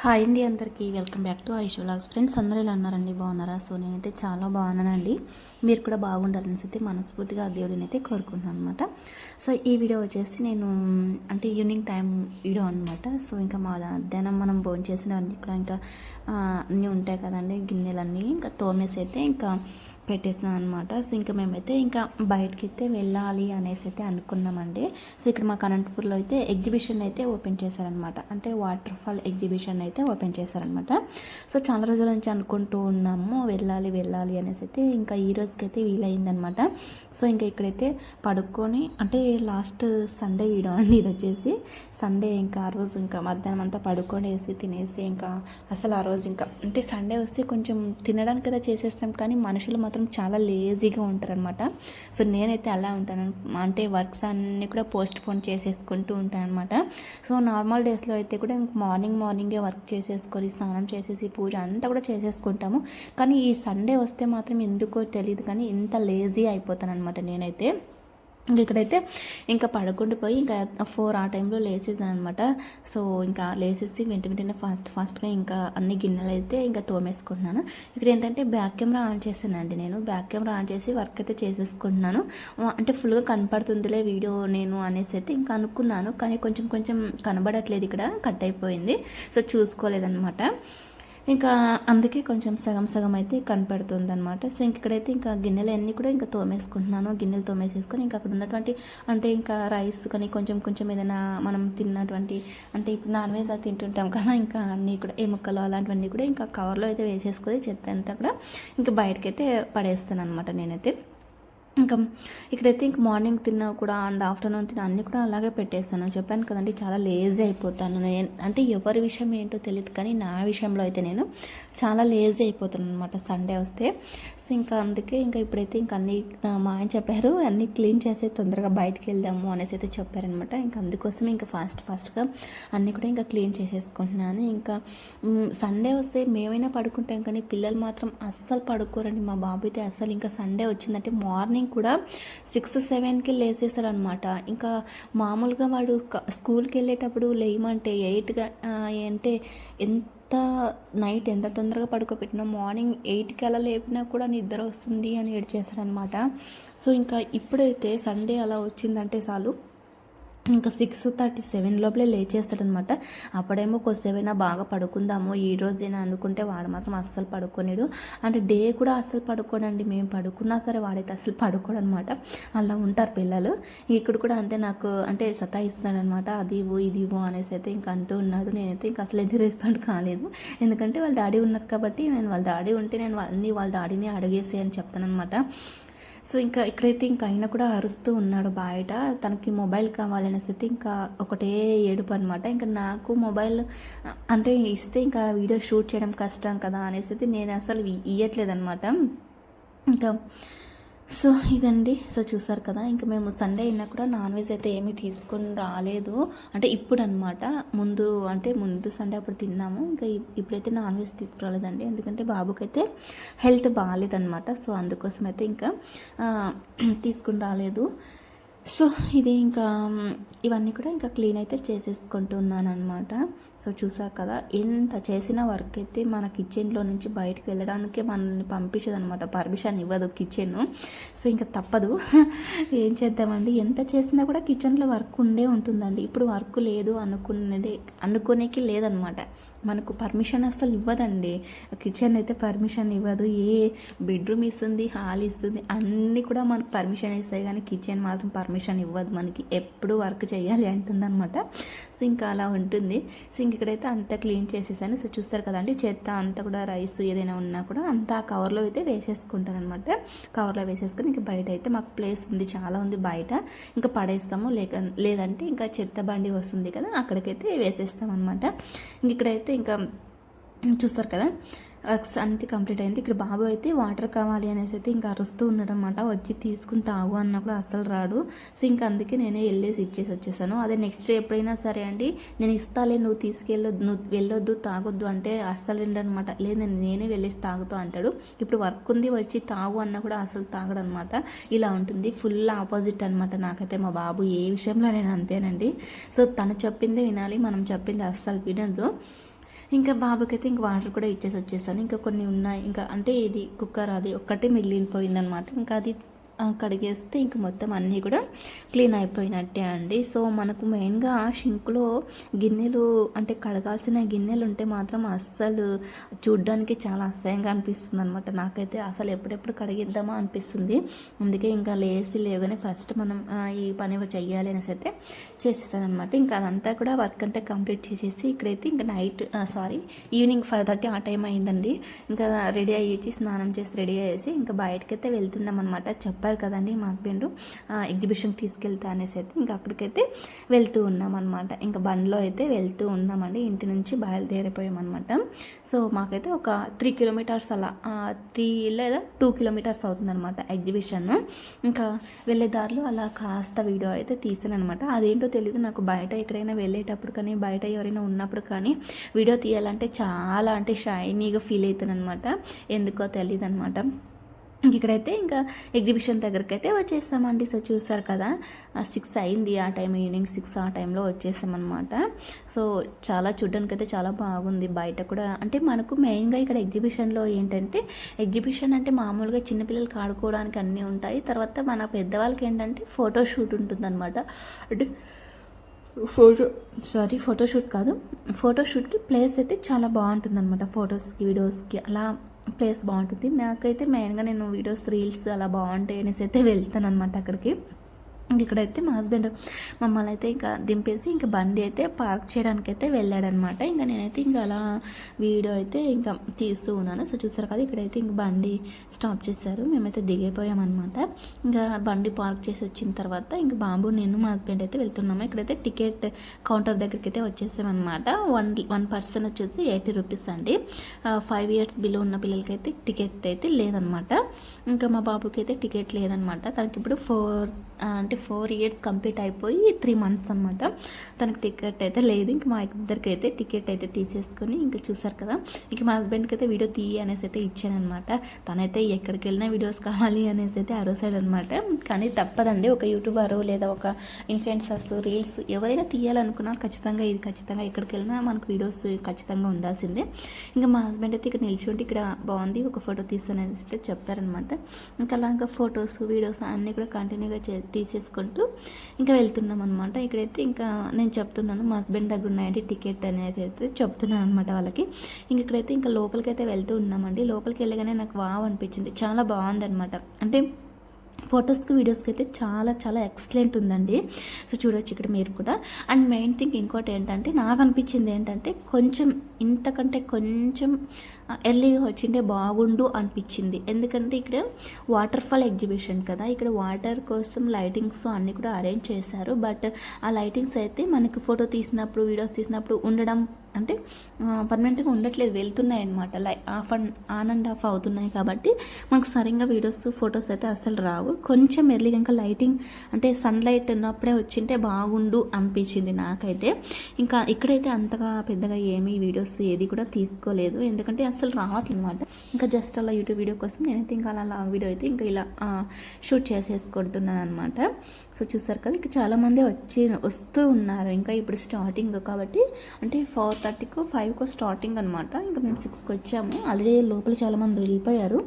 Hi అండి, అందరికీ welcome back to Aish vlogs. Friends అందరూ ఎలా ఉన్నారండి, బాగున్నారా? సో నేనైతే చాలా బాగున్నానండి. మీరు కూడా బాగుండాలని అయితే మనస్ఫూర్తిగా దేవుడిని అయితే కోరుకుంటున్నాను అనమాట. సో ఈ వీడియో వచ్చేసి నేను ఈవినింగ్ టైం వీడియో అనమాట. సో ఇంకా మధ్యాహ్నం మనం భోజనం చేసినవన్నీ కూడా ఇంకా అన్నీ ఉంటాయి కదండి, గిన్నెలన్నీ ఇంకా తోమేసి అయితే ఇంకా పెట్టేస్తున్నాను అనమాట. సో ఇంకా మేమైతే ఇంకా బయటకి అయితే వెళ్ళాలి అనేసి అయితే అనుకున్నామండి. సో ఇక్కడ మా అనంతపూర్లో అయితే ఎగ్జిబిషన్ అయితే ఓపెన్ చేశారనమాట. అంటే వాటర్ ఫాల్ ఎగ్జిబిషన్ అయితే ఓపెన్ చేశారనమాట. సో చాలా రోజుల నుంచి అనుకుంటూ ఉన్నాము వెళ్ళాలి అనేసి అయితే ఇంకా ఈ రోజుకి అయితే వీలైందనమాట. సో ఇంకా ఇక్కడైతే పడుకొని అంటే లాస్ట్ సండే వీడియో అండి ఇది వచ్చేసి. సండే ఇంకా ఆ రోజు ఇంకా మధ్యాహ్నం అంతా పడుకొనేసి తినేసి ఇంకా అసలు ఆ రోజు ఇంకా అంటే సండే వస్తే కొంచెం తినడానికి కదా చేసేస్తాం, కానీ మనుషులు మాత్రం చాలా లేజీగా ఉంటారనమాట. సో నేనైతే అలా ఉంటాను, అంటే వర్క్స్ అన్నీ కూడా పోస్ట్ పోన్ చేసేసుకుంటూ ఉంటాను అనమాట. సో నార్మల్ డేస్లో అయితే కూడా మార్నింగే వర్క్ చేసేసుకొని స్నానం చేసేసి పూజ అంతా కూడా చేసేసుకుంటాము. కానీ ఈ సండే వస్తే మాత్రం ఎందుకో తెలియదు కానీ ఇంత లేజీ అయిపోతాను అనమాట నేనైతే. ఇక్కడైతే ఇంకా పడుకుండిపోయి ఇంకా 4 ఆ టైంలో లేసేసాను అనమాట. సో ఇంకా లేసేసి వెంటనే ఫాస్ట్గా ఇంకా అన్ని గిన్నెలు అయితే ఇంకా తోమేసుకుంటున్నాను. ఇక్కడ ఏంటంటే బ్యాక్ కెమెరా ఆన్ చేసానండి. నేను బ్యాక్ కెమెరా ఆన్ చేసి వర్క్ అయితే చేసేసుకుంటున్నాను. అంటే ఫుల్గా కనపడుతుందిలే వీడియో నేను అనేసి అయితే ఇంకా అనుకున్నాను, కానీ కొంచెం కనబడట్లేదు, ఇక్కడ కట్ అయిపోయింది. సో చూసుకోలేదన్నమాట. ఇంకా అందుకే కొంచెం సగం అయితే కనపడుతుంది అనమాట. సో ఇక్కడైతే ఇంకా గిన్నెలు అన్నీ కూడా ఇంకా తోమేసుకుంటున్నాను. గిన్నెలు తోమేసేసుకొని ఇంకా అక్కడ ఉన్నటువంటి అంటే ఇంకా రైస్ కానీ కొంచెం ఏదైనా మనం తిన్నటువంటి అంటే ఇప్పుడు నాన్ వెజ్ అది తింటుంటాం కదా, ఇంకా అన్నీ కూడా ఎముకలు అలాంటివన్నీ కూడా ఇంకా కవర్లో అయితే వేసేసుకొని చెత్త అంతా కూడా ఇంకా బయటకైతే పడేస్తాను అనమాట నేనైతే. ఇంకా ఇక్కడైతే ఇంక మార్నింగ్ తిన్నా కూడా అండ్ ఆఫ్టర్నూన్ తిన్నా అన్నీ కూడా అలాగే పెట్టేస్తాను. చెప్పాను కదండి, చాలా లేజీ అయిపోతాను నేను. అంటే ఎవరి విషయం ఏంటో తెలియదు, కానీ నా విషయంలో అయితే నేను చాలా లేజీ అయిపోతాను అనమాట సండే వస్తే. సో ఇంకా అందుకే ఇంకా ఇప్పుడైతే ఇంకా అన్నీ మా ఆయన చెప్పారు, అన్నీ క్లీన్ చేసి తొందరగా బయటికి వెళ్దాము అనేసి అయితే చెప్పారనమాట. ఇంకా అందుకోసం ఇంకా ఫాస్ట్గా అన్నీ కూడా ఇంకా క్లీన్ చేసేసుకుంటున్నాను. ఇంకా సండే వస్తే మేమైనా పడుకుంటాం, కానీ పిల్లలు మాత్రం అస్సలు పడుకోరండి. మా బాబు అయితే అస్సలు ఇంకా సండే వచ్చిందంటే మార్నింగ్ కూడా 6-7కి లేసేస్తాడు అనమాట. ఇంకా మామూలుగా వాడు స్కూల్కి వెళ్ళేటప్పుడు లేయమంటే 8గా అంటే ఎంత నైట్ ఎంత తొందరగా పడుకోబెట్టినా మార్నింగ్ 8కి అలా లేపినా కూడా నిద్ర వస్తుంది అని ఏడ్చేస్తాడనమాట. సో ఇంకా ఇప్పుడైతే సండే అలా వచ్చిందంటే చాలు ఇంకా 6:37 లోపలే లేచేస్తాడనమాట. అప్పుడేమో కొద్దిసేపైనా బాగా పడుకుందాము ఈ రోజైనా అనుకుంటే వాడు మాత్రం అస్సలు పడుకోలేడు. అంటే డే కూడా అస్సలు పడుకోడండి. మేము పడుకున్నా సరే వాడైతే అస్సలు పడుకోడనమాట. అలా ఉంటారు పిల్లలు. ఇక్కడ కూడా అంతే, నాకు అంటే సతాయిస్తున్నాడనమాట. అది ఇవ్వు ఇది ఇవ్వు అనేసి అయితే ఇంకా అంటూ ఉన్నాడు. నేనైతే ఇంకా అసలు ఎదురు రెస్పాండ్ కాలేదు, ఎందుకంటే వాళ్ళ డాడీ ఉన్నారు కాబట్టి. నేను వాళ్ళ డాడీ ఉంటే నేను వాళ్ళ డాడీని అడిగేసి అని చెప్తానమాట. సో ఇంకా ఇక్కడైతే ఇంకా ఆయన కూడా అరుస్తూ ఉన్నాడు బయట, తనకి మొబైల్ కావాలనేసి అయితే ఇంకా ఒకటే ఏడుపు అనమాట. ఇంకా నాకు మొబైల్ అంటే ఇస్తే ఇంకా వీడియో షూట్ చేయడం కష్టం కదా అనేసి అయితే నేను అసలు ఇవ్వట్లేదనమాట. ఇంకా సో ఇదండి. సో చూసారు కదా, ఇంకా మేము సండే అయినా కూడా నాన్ వెజ్ అయితే ఏమీ తీసుకొని రాలేదు. అంటే ఇప్పుడు అనమాట, ముందు సండే అప్పుడు తిన్నాము. ఇంకా ఇప్పుడైతే నాన్ వెజ్ తీసుకురాలేదండి, ఎందుకంటే బాబుకైతే హెల్త్ బాగాలేదన్నమాట. సో అందుకోసం అయితే ఇంకా తీసుకుని రాలేదు. సో ఇది ఇంకా ఇవన్నీ కూడా ఇంకా క్లీన్ అయితే చేసేసుకుంటున్నాను అనమాట. సో చూసారు కదా, ఎంత చేసిన వర్క్ అయితే మన కిచెన్లో నుంచి బయటకు వెళ్ళడానికి మనల్ని పంపించదు అనమాట, పర్మిషన్ ఇవ్వదు కిచెన్. సో ఇంకా తప్పదు, ఏం చేద్దామండి. ఎంత చేసినా కూడా కిచెన్లో వర్క్ ఉండే ఉంటుందండి. ఇప్పుడు వర్క్ లేదు అనుకునేకి లేదనమాట. మనకు పర్మిషన్ అసలు ఇవ్వదండి కిచెన్ అయితే, పర్మిషన్ ఇవ్వదు. ఏ బెడ్రూమ్ ఇస్తుంది, హాల్ ఇస్తుంది, అన్నీ కూడా మనకు పర్మిషన్ ఇస్తాయి, కానీ కిచెన్ మాత్రం పర్మిషన్ ఇవ్వదు మనకి. ఎప్పుడు వర్క్ చేయాలి అంటుందన్నమాట. సో ఇంకా అలా ఉంటుంది. సో ఇంక ఇక్కడైతే అంతా క్లీన్ చేసేసాను. సో చూస్తారు కదండి, చెత్త అంతా కూడా రైస్ ఏదైనా ఉన్నా కూడా అంతా కవర్లో అయితే వేసేసుకుంటాను అనమాట. కవర్లో వేసేసుకొని ఇంకా బయట అయితే మాకు ప్లేస్ ఉంది, చాలా ఉంది బయట, ఇంకా పడేస్తాము. లేదంటే ఇంకా చెత్త బండి వస్తుంది కదా, అక్కడికైతే వేసేస్తాం అనమాట. ఇంక ఇక్కడైతే ఇంకా చూస్తారు కదా, వర్క్స్ అంతే కంప్లీట్ అయింది. ఇక్కడ బాబు అయితే వాటర్ కావాలి అనేసి అయితే ఇంకా అరుస్తూ ఉన్నాడు అనమాట. వచ్చి తీసుకుని తాగు అన్నా కూడా అస్సలు రాడు. సో ఇంకా అందుకే నేనే వెళ్ళేసి ఇచ్చేసి వచ్చేసాను. అదే నెక్స్ట్ ఎప్పుడైనా సరే అండి, నేను ఇస్తాలే, నువ్వు వెళ్ళొద్దు తాగొద్దు అంటే అస్సలు వినడనమాట. లేదు నేనే వెళ్ళేసి తాగుతూ అంటాడు. ఇప్పుడు వర్క్ ఉంది వచ్చి తాగు అన్నా కూడా అసలు తాగడనమాట. ఇలా ఉంటుంది, ఫుల్ ఆపోజిట్ అనమాట నాకైతే. మా బాబు ఏ విషయంలో నేను అంతేనండి. సో తను చెప్పిందే వినాలి, మనం చెప్పింది అస్సలు వినడు. ఇంకా బాబుకైతే ఇంక వాటర్ కూడా ఇచ్చేసి వచ్చేసాను. ఇంకా కొన్ని ఉన్నాయి, ఇంకా అంటే ఇది కుక్కర్ అది ఒక్కటే మిగిలిపోయిందనమాట. ఇంకా అది కడిగేస్తే ఇంక మొత్తం అన్నీ కూడా క్లీన్ అయిపోయినట్టే అండి. సో మనకు మెయిన్గా షింక్లో గిన్నెలు అంటే కడగాల్సిన గిన్నెలు ఉంటే మాత్రం అస్సలు చూడ్డానికి చాలా అసహ్యంగా అనిపిస్తుంది అనమాట. నాకైతే అసలు ఎప్పుడెప్పుడు కడిగిద్దామా అనిపిస్తుంది. అందుకే ఇంకా లేవగానే ఫస్ట్ మనం ఈ పని చెయ్యాలి అనేసి అయితే చేసేసాను అనమాట. ఇంకా అదంతా కూడా వర్క్ అంతా కంప్లీట్ చేసేసి ఇక్కడైతే ఇంకా ఈవినింగ్ 5:30 ఆ టైం అయిందండి. ఇంకా రెడీ అయ్యేసి స్నానం చేసి రెడీ అయ్యేసి ఇంకా బయటకైతే వెళ్తున్నాం అనమాట. చెప్పారు కదండి మా హస్బెండ్ ఎగ్జిబిషన్కి తీసుకెళ్తా అనేసి అయితే ఇంకా అక్కడికైతే వెళ్తూ ఉన్నాం అనమాట. ఇంకా బండ్లో అయితే వెళ్తూ ఉన్నామండి. ఇంటి నుంచి బయలుదేరిపోయామన్నమాట. సో మాకైతే ఒక 3 కిలోమీటర్స్ అలా 3 లేదా 2 కిలోమీటర్స్ అవుతుందన్నమాట ఎగ్జిబిషన్. ఇంకా వెళ్ళే దారిలో అలా కాస్త వీడియో అయితే తీసాను అనమాట. అదేంటో తెలియదు నాకు, బయట ఎక్కడైనా వెళ్ళేటప్పుడు కానీ బయట ఎవరైనా ఉన్నప్పుడు కానీ వీడియో తీయాలంటే చాలా అంటే షైనీగా ఫీల్ అవుతాను అనమాట. ఎందుకో తెలియదు అనమాట. ఇక్కడైతే ఇంకా ఎగ్జిబిషన్ దగ్గరికి అయితే వచ్చేసామండి. సో చూసారు కదా 6 అయింది ఆ టైం, ఈవినింగ్ 6 ఆ టైంలో వచ్చేసామన్నమాట. సో చాలా చూడడానికి అయితే చాలా బాగుంది. బయట కూడా అంటే మనకు మెయిన్గా ఇక్కడ ఎగ్జిబిషన్లో ఏంటంటే, ఎగ్జిబిషన్ అంటే మామూలుగా చిన్నపిల్లలకి ఆడుకోవడానికి అన్నీ ఉంటాయి. తర్వాత మన పెద్దవాళ్ళకి ఏంటంటే ఫోటోషూట్ ఉంటుందన్నమాట. అంటే ఫోటోషూట్కి ప్లేస్ అయితే చాలా బాగుంటుందన్నమాట. ఫొటోస్కి వీడియోస్కి అలా ప్లేస్ బాగుంటుంది. నాకైతే మెయిన్గా నేను వీడియోస్ రీల్స్ అలా బాగుంటాయి అనేసి అయితే వెళ్తాను అనమాట అక్కడికి. ఇక్కడైతే మా హస్బెండ్ మమ్మల్ని అయితే ఇంకా దింపేసి ఇంకా బండి అయితే పార్క్ చేయడానికి అయితే వెళ్ళాడనమాట. ఇంకా నేనైతే ఇంకా అలా వీడియో అయితే ఇంకా తీస్తూ ఉన్నాను. సో చూసారు కదా ఇక్కడైతే ఇంక బండి స్టాప్ చేశారు, మేమైతే దిగైపోయామన్నమాట. ఇంకా బండి పార్క్ చేసి వచ్చిన తర్వాత ఇంక బాబు నేను మా హస్బెండ్ అయితే వెళ్తున్నాము. ఇక్కడైతే టికెట్ కౌంటర్ దగ్గరికి అయితే వచ్చేసామన్నమాట. వన్ పర్సన్ వచ్చేసి 80 రూపీస్ అండి. 5 ఇయర్స్ బిలో ఉన్న పిల్లలకైతే టికెట్ అయితే లేదనమాట. ఇంకా మా బాబుకి అయితే టికెట్ లేదనమాట. తనకి ఇప్పుడు 4 ఇయర్స్ కంప్లీట్ అయిపోయి 3 మంత్స్ అనమాట. తనకి టికెట్ అయితే లేదు. ఇంక మా ఇద్దరికి అయితే టికెట్ అయితే తీసేసుకొని ఇంకా చూసారు కదా, ఇంక మా హస్బెండ్కి అయితే వీడియో తీయి అనేసి అయితే ఇచ్చానమాట. తనైతే ఎక్కడికి వెళ్ళినా వీడియోస్ కావాలి అనేసి అయితే అరుసాడు అనమాట. కానీ తప్పదండి, ఒక యూట్యూబర్ లేదా ఒక ఇన్ఫ్లుయెన్సర్స్ రీల్స్ ఎవరైనా తీయాలనుకున్నా ఖచ్చితంగా ఎక్కడికి వెళ్ళినా మనకు వీడియోస్ ఖచ్చితంగా ఉండాల్సిందే. ఇంకా మా హస్బెండ్ అయితే ఇక్కడ నిల్చుంటే ఇక్కడ బాగుంది ఒక ఫోటో తీస్తాను అనేసి అయితే చెప్పారనమాట. ఇంకా అలాగా ఫొటోస్ వీడియోస్ అన్నీ కూడా కంటిన్యూగా తీసేసుకుంటూ ఇంకా వెళ్తున్నాం అనమాట. ఇక్కడైతే ఇంకా నేను చెప్తున్నాను మా హస్బెండ్ దగ్గర ఉన్నాయండి టికెట్ అనేది అయితే చెప్తున్నాను అనమాట వాళ్ళకి. ఇంక ఇక్కడైతే ఇంకా లోపలికి అయితే వెళ్తూ ఉన్నామండి. లోపలికి వెళ్ళగానే నాకు వావ్ అనిపించింది, చాలా బాగుంది అనమాట. అంటే ఫొటోస్కి వీడియోస్కి అయితే చాలా చాలా ఎక్సలెంట్ ఉందండి. సో చూడొచ్చు ఇక్కడ మీరు కూడా. అండ్ మెయిన్ థింగ్ ఇంకోటి ఏంటంటే నాకు అనిపించింది ఏంటంటే కొంచెం ఇంతకంటే కొంచెం ఎర్లీగా వచ్చింటే బాగుండు అనిపించింది. ఎందుకంటే ఇక్కడ వాటర్ ఫాల్ ఎగ్జిబిషన్ కదా, ఇక్కడ వాటర్ కోసం లైటింగ్స్ అన్నీ కూడా అరేంజ్ చేశారు. బట్ ఆ లైటింగ్స్ అయితే మనకి ఫోటో తీసినప్పుడు వీడియోస్ తీసినప్పుడు ఉండడం అంటే పర్మనెంట్గా ఉండట్లేదు, వెళ్తున్నాయి అనమాట. ఆన్ అండ్ ఆఫ్ అవుతున్నాయి. కాబట్టి మనకు సరిగ్గా వీడియోస్ ఫొటోస్ అయితే అసలు రావు. కొంచెం ఎర్లీగా ఇంకా లైటింగ్ అంటే సన్లైట్ ఉన్నప్పుడే వచ్చింటే బాగుండు అనిపించింది నాకైతే. ఇంకా ఇక్కడైతే అంతగా పెద్దగా ఏమీ వీడియోస్ ఏది కూడా తీసుకోలేదు, ఎందుకంటే అసలు రావట్లేదు అనమాట. ఇంకా జస్ట్ అలా యూట్యూబ్ వీడియో కోసం నేనైతే ఇంకా అలా లాంగ్ వీడియో అయితే ఇంకా ఇలా షూట్ చేసేసుకుంటున్నాను అనమాట. సో చూసారు కదా, ఇంకా చాలామంది వస్తూ ఉన్నారు. ఇంకా ఇప్పుడు స్టార్టింగ్ కాబట్టి అంటే 4:30కో 5కో స్టార్టింగ్ అనమాట. ఇంకా మేము 6కి వచ్చాము. ఆల్రెడీ లోపల చాలామంది వెళ్ళిపోయారు.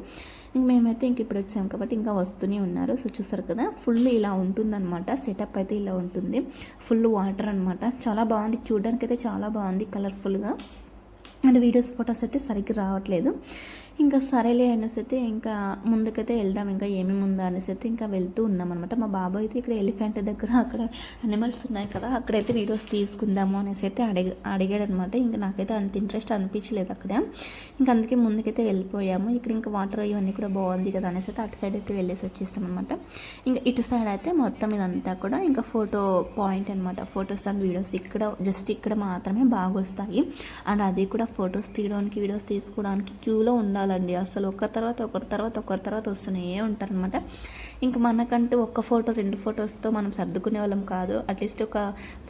ఇంక మేమైతే ఇంక ఇప్పుడు వచ్చాము కాబట్టి ఇంకా వస్తూనే ఉన్నారు. సో చూసారు కదా, ఫుల్ ఇలా ఉంటుందన్నమాట. సెటప్ అయితే ఇలా ఉంటుంది, ఫుల్ వాటర్ అనమాట. చాలా బాగుంది, చూడడానికి అయితే చాలా బాగుంది కలర్ఫుల్గా. అండ్ వీడియోస్ ఫొటోస్ అయితే సరిగ్గా రావట్లేదు. ఇంకా సరేలే అనేసి అయితే ఇంకా ముందుకైతే వెళ్దాం, ఇంకా ఏమేమి ఉందా అనేసి అయితే ఇంకా వెళ్తూ ఉన్నాం అనమాట. మా బాబాయ్ అయితే ఇక్కడ ఎలిఫెంట్ దగ్గర అక్కడ అనిమల్స్ ఉన్నాయి కదా, అక్కడైతే వీడియోస్ తీసుకుందాము అనేసి అయితే అడిగాడు అనమాట. ఇంకా నాకైతే అంత ఇంట్రెస్ట్ అనిపించలేదు అక్కడ. ఇంకా అందుకే ముందుకైతే వెళ్ళిపోయాము. ఇక్కడ ఇంకా వాటర్ ఇవన్నీ కూడా బాగుంది కదా అనేసి అయితే అటు సైడ్ అయితే వెళ్ళేసి వచ్చేస్తాం అనమాట. ఇంకా ఇటు సైడ్ అయితే మొత్తం ఇదంతా కూడా ఇంకా ఫోటో పాయింట్ అనమాట. ఫొటోస్ అండ్ వీడియోస్ ఇక్కడ మాత్రమే బాగా వస్తాయి. అండ్ అది కూడా ఫొటోస్ తీయడానికి వీడియోస్ తీసుకోవడానికి క్యూలో ఉండాలి అసలు. ఒకరి తర్వాత వస్తూనే ఉంటారనమాట. ఇంకా మనకంటూ ఒక్క ఫోటో 2 ఫొటోస్తో మనం సర్దుకునే వాళ్ళం కాదు. అట్లీస్ట్ ఒక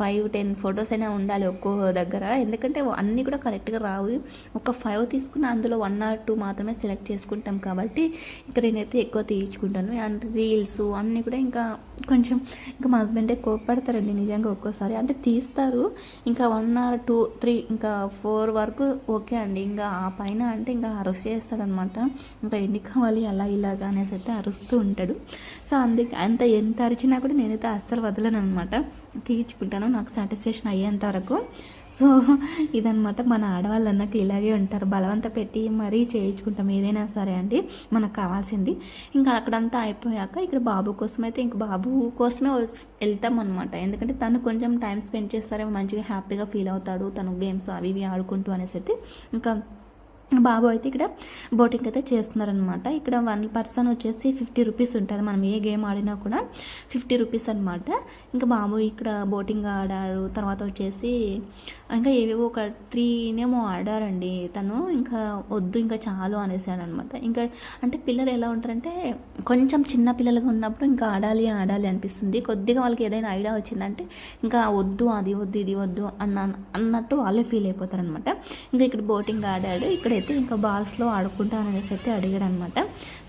5-10 ఫొటోస్ అయినా ఉండాలి ఒక్కో దగ్గర, ఎందుకంటే అన్నీ కూడా కరెక్ట్గా రావు. ఒక 5 తీసుకున్న అందులో 1 or 2 మాత్రమే సెలెక్ట్ చేసుకుంటాం కాబట్టి ఇక్కడ నేనైతే ఎక్కువ తీయించుకుంటాను. అండ్ రీల్స్ అన్నీ కూడా ఇంకా కొంచెం ఇంకా మా హస్బెండే కోప్పడతారండి నిజంగా ఒక్కోసారి. అంటే తీస్తారు ఇంకా 1 ఆర్ 2, 3 ఇంకా 4 వరకు ఓకే అండి. ఇంకా ఆ పైన అంటే ఇంకా అరిచేస్తాడనమాట. ఇంకా ఎన్ని కావాలి అలా ఇలాగా అనేసి అయితే అరుస్తూ ఉంటాడు. సో అందుకే ఎంత అరిచినా కూడా నేనైతే అస్సలు వదలను అనమాట. తీర్చుకుంటాను నాకు సాటిస్ఫాక్షన్ అయ్యేంత వరకు. సో ఇదనమాట మన ఆడవాళ్ళు అన్నాక ఇలాగే ఉంటారు. బలవంత పెట్టి మరీ చేయించుకుంటాం ఏదైనా సరే అండి మనకు కావాల్సింది. ఇంకా అక్కడంతా అయిపోయాక ఇక్కడ బాబు కోసం అయితే ఇంక బాబు కోసమే వెళ్తాం అనమాట. ఎందుకంటే తను కొంచెం టైం స్పెండ్ చేస్తారేమో, మంచిగా హ్యాపీగా ఫీల్ అవుతాడు తను గేమ్స్ అవి ఇవి ఆడుకుంటూ అనేసి అయితే. ఇంకా బాబు అయితే ఇక్కడ బోటింగ్ అయితే చేస్తున్నారనమాట. ఇక్కడ 1 పర్సన్ వచ్చేసి 50 రూపీస్ ఉంటుంది. మనం ఏ గేమ్ ఆడినా కూడా 50 రూపీస్ అనమాట. ఇంకా బాబు ఇక్కడ బోటింగ్ ఆడారు. తర్వాత వచ్చేసి ఇంకా ఏవేవో ఒక 3 ఆడారండి తను. ఇంకా వద్దు ఇంకా చాలు అనేసాడు అనమాట. ఇంకా అంటే పిల్లలు ఎలా ఉంటారంటే కొంచెం చిన్న పిల్లలుగా ఉన్నప్పుడు ఇంకా ఆడాలి అనిపిస్తుంది. కొద్దిగా వాళ్ళకి ఏదైనా ఐడియా వచ్చిందంటే ఇంకా వద్దు అది వద్దు ఇది వద్దు అన్నట్టు వాళ్ళే ఫీల్ అయిపోతారనమాట. ఇంకా ఇక్కడ బోటింగ్ ఆడాడు. ఇక్కడైతే ఇంకా బాల్స్లో ఆడుకుంటాననేసి అయితే అడిగాడు అనమాట.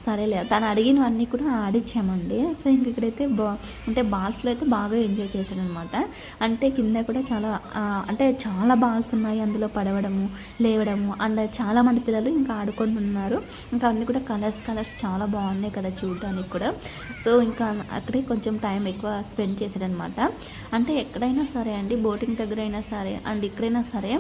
సరేలే తను అడిగినవన్నీ కూడా ఆడిచ్చామండి. సో ఇంక ఇక్కడైతే అంటే బాల్స్లో అయితే బాగా ఎంజాయ్ చేశాడు అనమాట. అంటే కింద కూడా చాలా బాల్స్ ఉన్నాయి, అందులో పడవడము లేవడము అండ్ చాలామంది పిల్లలు ఇంకా ఆడుకుంటున్నారు. ఇంకా అన్నీ కూడా కలర్స్ చాలా బాగున్నాయి కదా చూడడానికి కూడా. సో ఇంకా అక్కడే కొంచెం టైం ఎక్కువ స్పెండ్ చేశాడనమాట. అంటే ఎక్కడైనా సరే అండి, బోటింగ్ దగ్గర అయినా సరే అండ్ ఇక్కడైనా సరే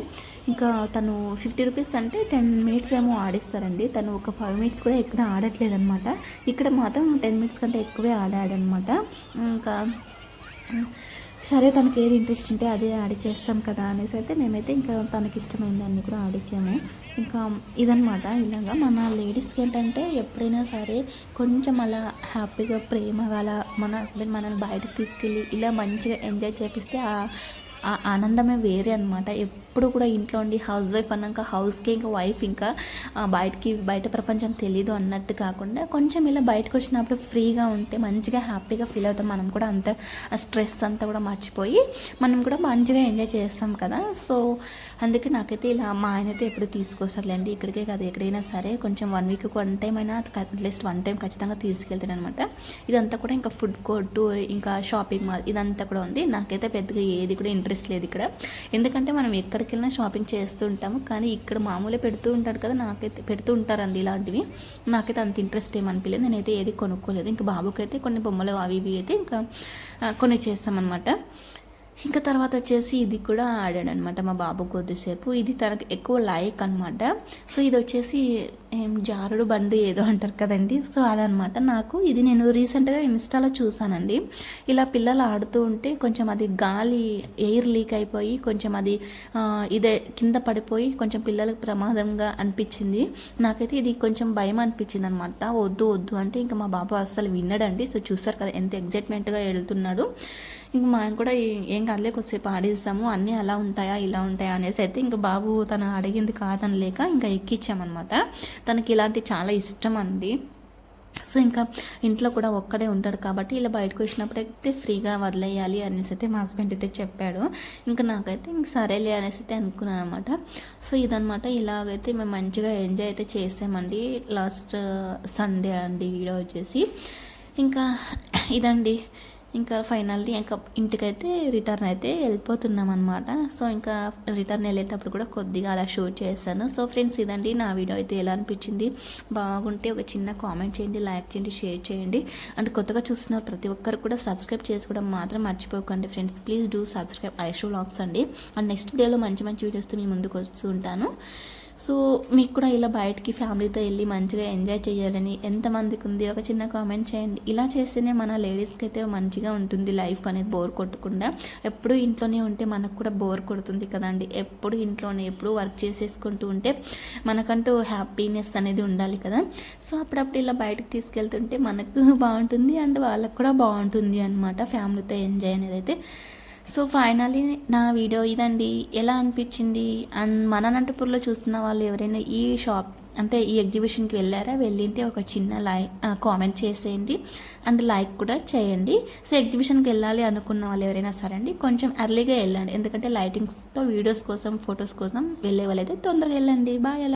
ఇంకా తను 50 రూపీస్ అంటే 10 మినిట్స్ ఏమో ఆడిస్తారండి. తను ఒక 5 మినిట్స్ కూడా ఎక్కడ ఆడట్లేదనమాట. ఇక్కడ మాత్రం 10 మినిట్స్ కంటే ఎక్కువే ఆడాడనమాట. ఇంకా సరే తనకి ఏది ఇంట్రెస్ట్ ఉంటే అదే ఆడిచ్చేస్తాం కదా అనేసి అయితే మేమైతే ఇంకా తనకి ఇష్టమైంది అన్నీ కూడా ఆడిచ్చాము. ఇంకా ఇదనమాట. ఇలాగా మన లేడీస్కి ఏంటంటే ఎప్పుడైనా సరే కొంచెం అలా హ్యాపీగా ప్రేమగా అలా మన హస్బెండ్ మనల్ని బయటకు తీసుకెళ్ళి ఇలా మంచిగా ఎంజాయ్ చేపిస్తే ఆ ఆనందమే వేరే అనమాట. ఎప్పుడు కూడా ఇంట్లో ఉండి హౌస్ వైఫ్ అన్నాక హౌస్కి ఇంకా వైఫ్ ఇంకా బయట ప్రపంచం తెలీదు అన్నట్టు కాకుండా కొంచెం ఇలా బయటకు వచ్చినప్పుడు ఫ్రీగా ఉంటే మంచిగా హ్యాపీగా ఫీల్ అవుతాం. మనం కూడా అంత స్ట్రెస్ అంతా కూడా మర్చిపోయి మనం కూడా మంచిగా ఎంజాయ్ చేస్తాం కదా. సో అందుకే నాకైతే ఇలా మా ఆయన అయితే ఎప్పుడు తీసుకొస్తారులేండి. ఇక్కడికే కాదు ఎక్కడైనా సరే కొంచెం 1 వీక్ 1 టైం అయినా అట్లీస్ట్ 1 టైం ఖచ్చితంగా తీసుకెళ్తాడు అనమాట. ఇదంతా కూడా ఇంకా ఫుడ్ కోర్టు ఇంకా షాపింగ్ మాల్ ఇదంతా కూడా ఉంది. నాకైతే పెద్దగా ఏది కూడా ఇంట్రెస్ట్ లేదు ఇక్కడ. ఎందుకంటే మనం ఎక్కడికి వెళ్ళినా షాపింగ్ చేస్తూ ఉంటాము. కానీ ఇక్కడ మామూలుగా పెడుతూ ఉంటాడు కదా, నాకైతే పెడుతూ ఉంటారండి ఇలాంటివి. నాకైతే అంత ఇంట్రెస్ట్ ఏమనిపించలేదు. నేనైతే ఏది కొనుక్కోలేదు. ఇంకా బాబుకి అయితే కొన్ని బొమ్మలు అవి ఇవి అయితే ఇంకా కొన్ని చేస్తామన్నమాట. ఇంకా తర్వాత వచ్చేసి ఇది కూడా ఆడాడనమాట మా బాబు కొద్దిసేపు. ఇది తనకు ఎక్కువ లైక్ అనమాట. సో ఇది వచ్చేసి జారుడు బండు ఏదో అంటారు కదండి. సో అదనమాట. నాకు ఇది నేను రీసెంట్గా ఇన్స్టాలో చూసానండి. ఇలా పిల్లలు ఆడుతూ ఉంటే కొంచెం అది గాలి ఎయిర్ లీక్ అయిపోయి కొంచెం అది ఇదే కింద పడిపోయి కొంచెం పిల్లలకు ప్రమాదంగా అనిపించింది. నాకైతే ఇది కొంచెం భయం అనిపించింది అనమాట. వద్దు అంటే ఇంకా మా బాబు అస్సలు వినడండి. సో చూసారు కదా ఎంత ఎగ్జైట్మెంట్గా వెళ్తున్నాడు. ఇంక మా ఆయన కూడా ఏం కాదులే కొద్దిసేపు ఆడిస్తాము, అన్నీ అలా ఉంటాయా ఇలా ఉంటాయా అనేసి అయితే ఇంకా బాబు తను అడిగింది కాదని లేక ఇంకా ఎక్కించామన్నమాట. తనకి ఇలాంటి చాలా ఇష్టం అండి. సో ఇంకా ఇంట్లో కూడా ఒక్కడే ఉంటాడు కాబట్టి ఇలా బయటకు వచ్చినప్పుడు అయితే ఫ్రీగా వదిలేయాలి అనేసి అయితే మా హస్బెండ్ అయితే చెప్పాడు. ఇంకా నాకైతే ఇంక సరేలే అనేసి అయితే అనుకున్నాను అనమాట. సో ఇదనమాట. ఇలాగైతే మేము మంచిగా ఎంజాయ్ అయితే చేసామండి లాస్ట్ సండే అండి వీడియో వచ్చేసి. ఇంకా ఇదండి. ఇంకా ఫైనల్లీ ఇంకా ఇంటికైతే రిటర్న్ అయితే వెళ్ళిపోతున్నాం అనమాట. సో ఇంకా రిటర్న్ వెళ్ళేటప్పుడు కూడా కొద్దిగా అలా షూట్ చేశాను. సో ఫ్రెండ్స్ ఇదండి నా వీడియో అయితే ఎలా అనిపించింది. బాగుంటే ఒక చిన్న కామెంట్ చేయండి, లైక్ చేయండి, షేర్ చేయండి. అండ్ కొత్తగా చూస్తున్న ప్రతి ఒక్కరు కూడా సబ్స్క్రైబ్ చేసుకోవడం మాత్రం మర్చిపోకండి friends. Please do subscribe Aishu vlogs అండి. అండ్ నెక్స్ట్ వీడియోలో మంచి వీడియోస్తో మీ ముందుకు వస్తూ ఉంటాను. సో మీకు కూడా ఇలా బయటికి ఫ్యామిలీతో వెళ్ళి మంచిగా ఎంజాయ్ చేయాలని ఎంతమందికి ఉంది ఒక చిన్న కామెంట్ చేయండి. ఇలా చేస్తేనే మన లేడీస్కి అయితే మంచిగా ఉంటుంది లైఫ్ అనేది, బోర్ కొట్టకుండా. ఎప్పుడు ఇంట్లోనే ఉంటే మనకు కూడా బోర్ కొడుతుంది కదండి. ఎప్పుడు ఇంట్లోనే ఎప్పుడు వర్క్ చేసేసుకుంటూ ఉంటే మనకంటూ హ్యాపీనెస్ అనేది ఉండాలి కదా. సో అప్పుడప్పుడు ఇలా బయటకు తీసుకెళ్తుంటే మనకు బాగుంటుంది అండ్ వాళ్ళకు కూడా బాగుంటుంది అనమాట, ఫ్యామిలీతో ఎంజాయ్ అనేది అయితే. సో ఫైనల్లీ నా వీడియో ఇదండి. ఎలా అనిపించింది అండ్ మన అనంతపూర్లో చూస్తున్న వాళ్ళు ఎవరైనా ఈ షాప్ అంటే ఈ ఎగ్జిబిషన్కి వెళ్ళింటే ఒక చిన్న కామెంట్ చేసేయండి అండ్ లైక్ కూడా చేయండి. సో ఎగ్జిబిషన్కి వెళ్ళాలి అనుకున్న వాళ్ళు ఎవరైనా సరే అండి కొంచెం ఎర్లీగా వెళ్ళండి. ఎందుకంటే లైటింగ్స్తో వీడియోస్ కోసం ఫొటోస్ కోసం వెళ్ళే వాళ్ళైతే తొందరగా వెళ్ళండి. బాయ్.